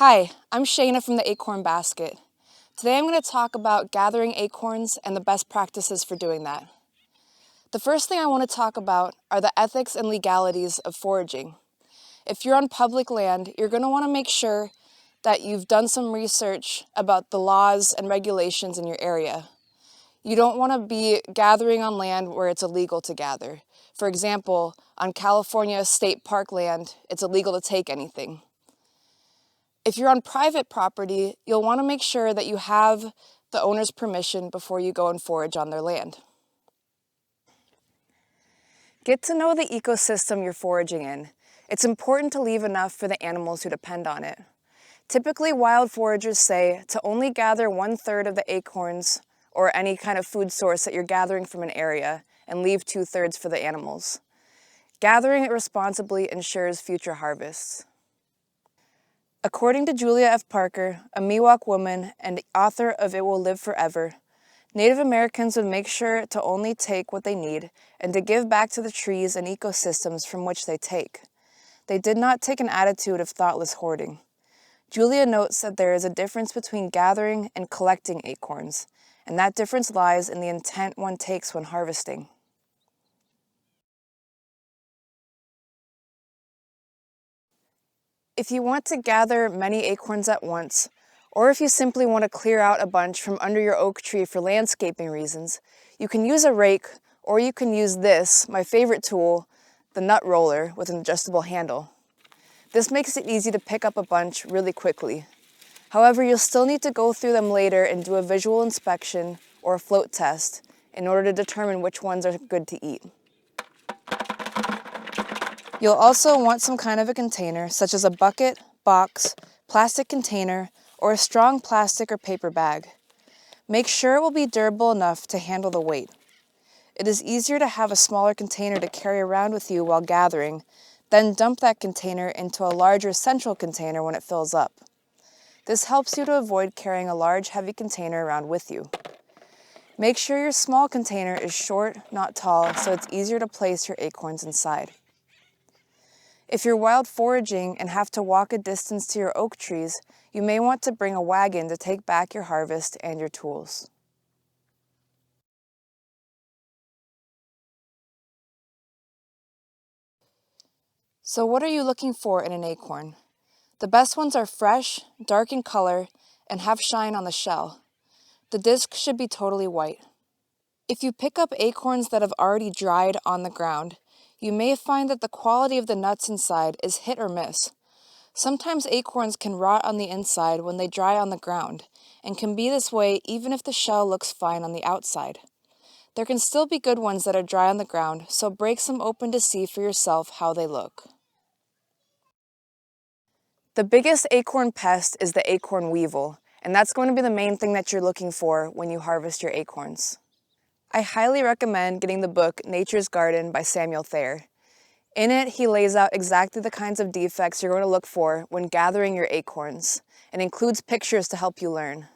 Hi, I'm Shayna from the Acorn Basket. Today I'm going to talk about gathering acorns and the best practices for doing that. The first thing I want to talk about are the ethics and legalities of foraging. If you're on public land, you're going to want to make sure that you've done some research about the laws and regulations in your area. You don't want to be gathering on land where it's illegal to gather. For example, on California state park land, it's illegal to take anything. If you're on private property, you'll want to make sure that you have the owner's permission before you go and forage on their land. Get to know the ecosystem you're foraging in. It's important to leave enough for the animals who depend on it. Typically, wild foragers say to only gather 1/3 of the acorns or any kind of food source that you're gathering from an area and leave 2/3 for the animals. Gathering it responsibly ensures future harvests. According to Julia F. Parker, a Miwok woman and author of It Will Live Forever, Native Americans would make sure to only take what they need and to give back to the trees and ecosystems from which they take. They did not take an attitude of thoughtless hoarding. Julia notes that there is a difference between gathering and collecting acorns, and that difference lies in the intent one takes when harvesting. If you want to gather many acorns at once, or if you simply want to clear out a bunch from under your oak tree for landscaping reasons, you can use a rake, or you can use this, my favorite tool, the nut roller with an adjustable handle. This makes it easy to pick up a bunch really quickly. However, you'll still need to go through them later and do a visual inspection or a float test in order to determine which ones are good to eat. You'll also want some kind of a container, such as a bucket, box, plastic container, or a strong plastic or paper bag. Make sure it will be durable enough to handle the weight. It is easier to have a smaller container to carry around with you while gathering, then dump that container into a larger central container when it fills up. This helps you to avoid carrying a large, heavy container around with you. Make sure your small container is short, not tall, so it's easier to place your acorns inside. If you're wild foraging and have to walk a distance to your oak trees, you may want to bring a wagon to take back your harvest and your tools. So what are you looking for in an acorn? The best ones are fresh, dark in color, and have shine on the shell. The disc should be totally white. If you pick up acorns that have already dried on the ground, you may find that the quality of the nuts inside is hit or miss. Sometimes acorns can rot on the inside when they dry on the ground, and can be this way even if the shell looks fine on the outside. There can still be good ones that are dry on the ground, so break some open to see for yourself how they look. The biggest acorn pest is the acorn weevil, and that's going to be the main thing that you're looking for when you harvest your acorns. I highly recommend getting the book Nature's Garden by Samuel Thayer. In it, he lays out exactly the kinds of defects you're going to look for when gathering your acorns, and includes pictures to help you learn.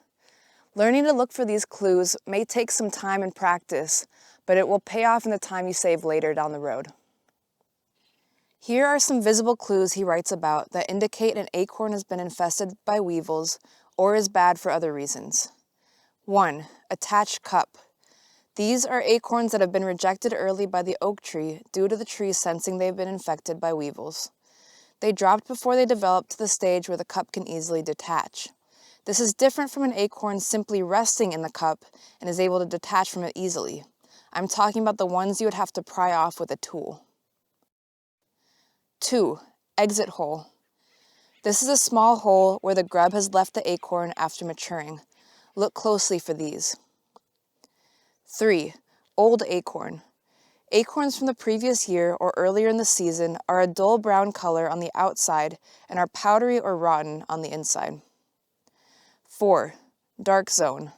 Learning to look for these clues may take some time and practice, but it will pay off in the time you save later down the road. Here are some visible clues he writes about that indicate an acorn has been infested by weevils or is bad for other reasons. 1. Attached cup. These are acorns that have been rejected early by the oak tree due to the tree sensing they've been infected by weevils. They dropped before they developed to the stage where the cup can easily detach. This is different from an acorn simply resting in the cup and is able to detach from it easily. I'm talking about the ones you would have to pry off with a tool. 2. Exit hole. This is a small hole where the grub has left the acorn after maturing. Look closely for these. 3. Old acorn. Acorns from the previous year or earlier in the season are a dull brown color on the outside and are powdery or rotten on the inside. 4. Dark zone.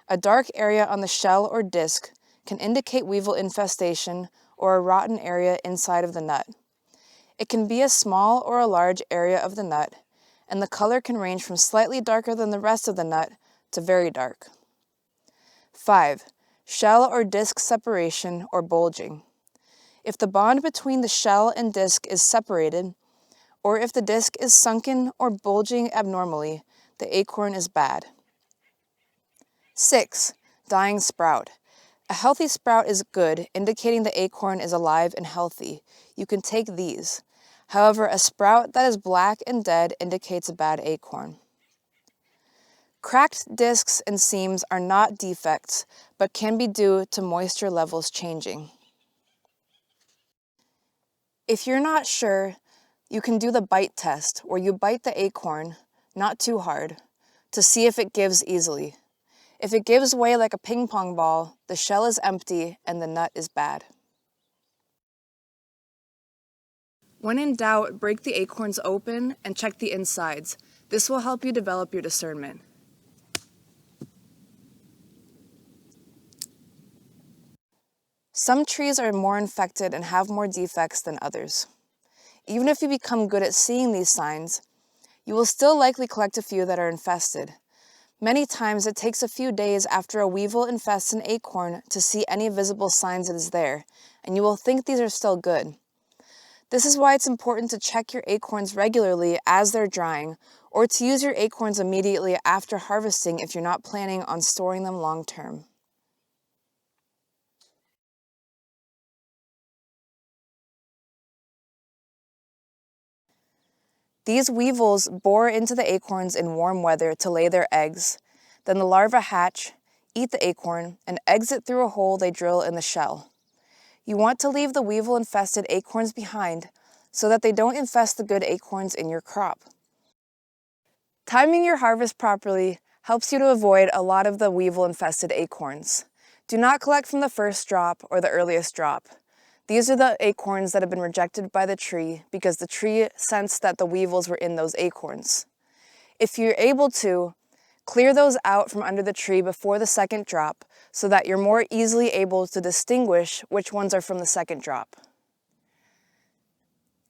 A dark area on the shell or disc can indicate weevil infestation or a rotten area inside of the nut. It can be a small or a large area of the nut, and the color can range from slightly darker than the rest of the nut to very dark. 5. Shell or disc separation or bulging. If the bond between the shell and disc is separated, or if the disc is sunken or bulging abnormally, the acorn is bad. 6. Dying sprout. A healthy sprout is good, indicating the acorn is alive and healthy. You can take these. However, a sprout that is black and dead indicates a bad acorn. Cracked discs and seams are not defects, but can be due to moisture levels changing. If you're not sure, you can do the bite test, where you bite the acorn, not too hard, to see if it gives easily. If it gives way like a ping pong ball, the shell is empty and the nut is bad. When in doubt, break the acorns open and check the insides. This will help you develop your discernment. Some trees are more infected and have more defects than others. Even if you become good at seeing these signs, you will still likely collect a few that are infested. Many times it takes a few days after a weevil infests an acorn to see any visible signs it is there, and you will think these are still good. This is why it's important to check your acorns regularly as they're drying, or to use your acorns immediately after harvesting if you're not planning on storing them long term. These weevils bore into the acorns in warm weather to lay their eggs. Then the larvae hatch, eat the acorn, and exit through a hole they drill in the shell. You want to leave the weevil-infested acorns behind so that they don't infest the good acorns in your crop. Timing your harvest properly helps you to avoid a lot of the weevil-infested acorns. Do not collect from the first drop or the earliest drop. These are the acorns that have been rejected by the tree because the tree sensed that the weevils were in those acorns. If you're able to, clear those out from under the tree before the second drop so that you're more easily able to distinguish which ones are from the second drop.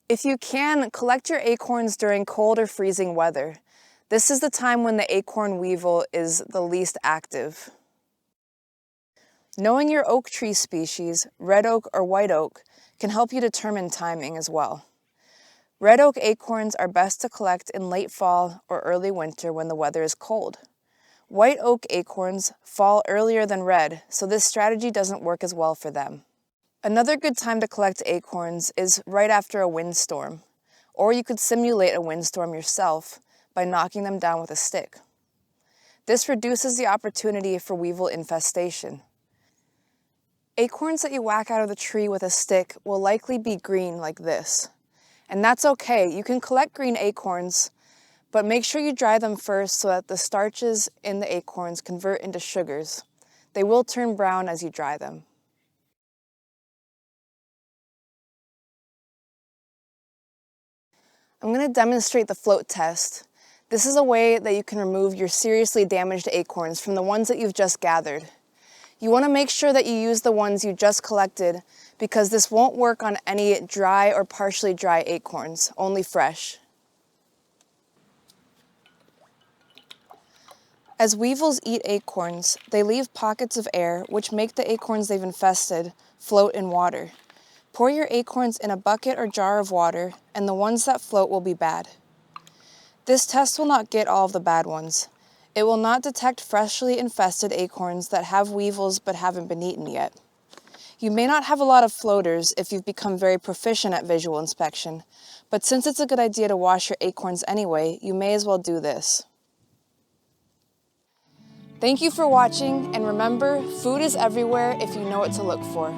If you can, collect your acorns during cold or freezing weather. This is the time when the acorn weevil is the least active. Knowing your oak tree species, red oak or white oak, can help you determine timing as well. Red oak acorns are best to collect in late fall or early winter when the weather is cold. White oak acorns fall earlier than red, so this strategy doesn't work as well for them. Another good time to collect acorns is right after a windstorm, or you could simulate a windstorm yourself by knocking them down with a stick. This reduces the opportunity for weevil infestation. Acorns that you whack out of the tree with a stick will likely be green like this. And that's okay, you can collect green acorns, but make sure you dry them first so that the starches in the acorns convert into sugars. They will turn brown as you dry them. I'm going to demonstrate the float test. This is a way that you can remove your seriously damaged acorns from the ones that you've just gathered. You want to make sure that you use the ones you just collected because this won't work on any dry or partially dry acorns, only fresh. As weevils eat acorns, they leave pockets of air which make the acorns they've infested float in water. Pour your acorns in a bucket or jar of water, and the ones that float will be bad. This test will not get all of the bad ones. It will not detect freshly infested acorns that have weevils but haven't been eaten yet. You may not have a lot of floaters if you've become very proficient at visual inspection, but since it's a good idea to wash your acorns anyway, you may as well do this. Thank you for watching, and remember, food is everywhere if you know what to look for.